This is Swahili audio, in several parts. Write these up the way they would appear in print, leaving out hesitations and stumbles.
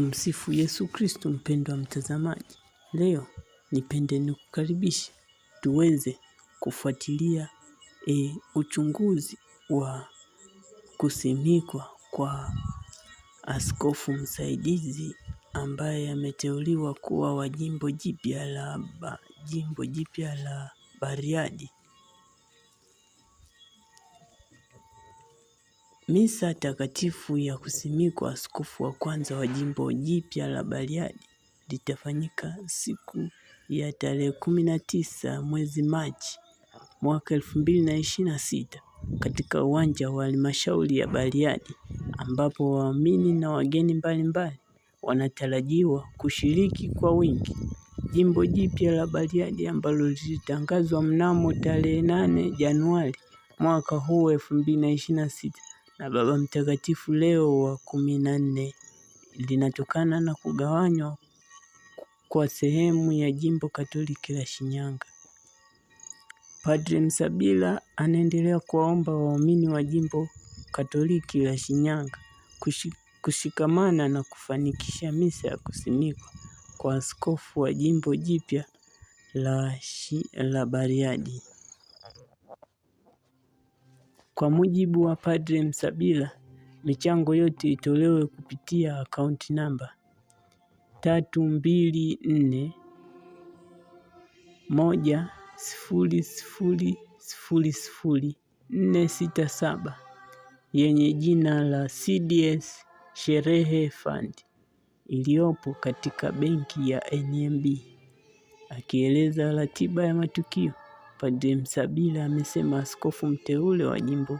Tumsifu Yesu Kristo. Mpendwa mtazamaji, leo nipende nikukaribisha tuweze kufuatilia uchunguzi wa kusimikwa kwa askofu msaidizi ambaye ameteuliwa kuwa wa jimbo jipya la Bariadi. Misa takatifu ya kusimikwa askofu wa kwanza wa jimbo jipya la Bariadi litafanyika siku ya tarehe 19 mwezi Machi mwaka 2026 katika uwanja wa halmashauri ya Bariadi, ambapo waamini na wageni mbalimbali wanatarajiwa kushiriki kwa wingi. Jimbo jipya la Bariadi ambalo lilitangazwa mnamo tarehe 8 Januari mwaka huu 2026 na Baba Mtakatifu Leo wa 14 linatokana na kugawanywa kwa sehemu ya jimbo Katoliki la Shinyanga. Padre Msabila anaendelea kuwaomba waumini wa jimbo Katoliki la Shinyanga kushikamana na kufanikisha misa ya kusimikwa kwa askofu wa jimbo jipya la Bariadi. Kwa mujibu wa Padre Msabila, michango yote itolewe kupitia akaunti namba 32467 yenye jina la CDS Sherehe Fund iliyopo katika benki ya NMB. Akieleza ratiba ya matukio, Padre Msabila amesema askofu mteule wa jimbo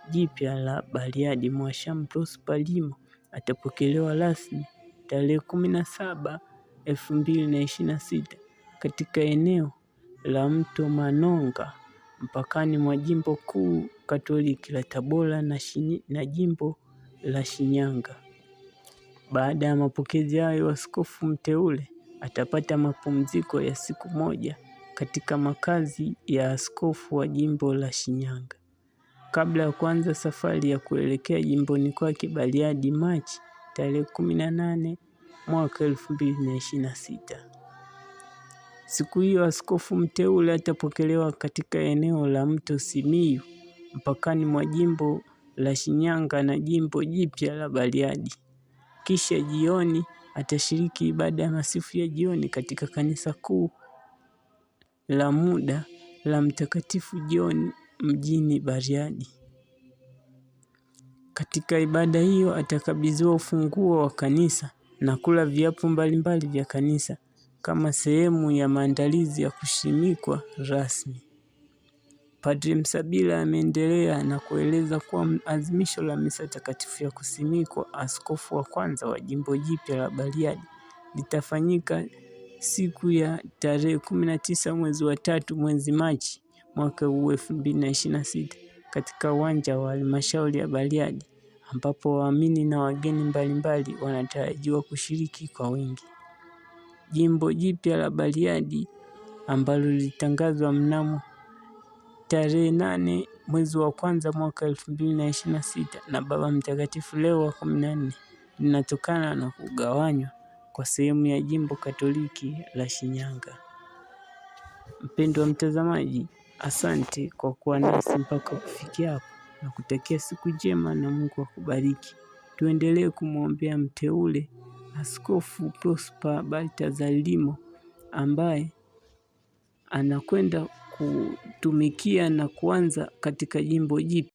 jipya la Bariadi Mwashamu Prosper Limo atapokelewa rasmi tarehe 17/2026 katika eneo la Mto Manonga mpakani mwa jimbo kuu Katoliki la Tabora na jimbo la Shinyanga. Baada ya mapokezi hayo, askofu mteule atapata mapumziko ya siku moja katika makazi ya askofu wa jimbo la Shinyanga kabla ya kuanza safari ya kuelekea jimboni kwake Bariadi Machi tarehe 18 mwaka 2026. Siku hiyo askofu mteule atapokelewa katika eneo la Mto Simiyu mpakani mwa jimbo la Shinyanga na jimbo jipya la Bariadi. Kisha jioni atashiriki ibada ya masifu ya jioni katika kanisa kuu la muda la Mtakatifu John mjini Bariadi. Katika ibada hiyo atakabidhiwa ufunguo wa kanisa na kula viapo mbalimbali vya kanisa kama sehemu ya maandalizi ya kusimikwa rasmi. Padre Msabila ameendelea na kueleza kuwa azimisho la misa takatifu ya kusimikwa askofu wa kwanza wa jimbo jipya la Bariadi litafanyika siku ya tarehe 19 mwezi wa 3 mwezi Machi mwaka 2026 katika uwanja wa halmashauri ya Bariadi, ambapo waamini na wageni mbalimbali wanatarajiwa kushiriki kwa wingi. Jimbo jipya la Bariadi ambalo lilitangazwa mnamo tarehe 8 mwezi wa kwanza mwaka 2026 na Baba Mtakatifu Leo wa 14 linatokana na kugawanywa kwa sehemu ya jimbo Katoliki la Shinyanga. Mpendwa mtazamaji, asante kwa kuwa nasi mpaka kufikia hapo na kutakia siku njema na Mungu akubariki. Tuendelee kumwombea mteule Askofu Prosper Balthazar Limo ambaye anakwenda kutumikia na kuanza katika jimbo jipya.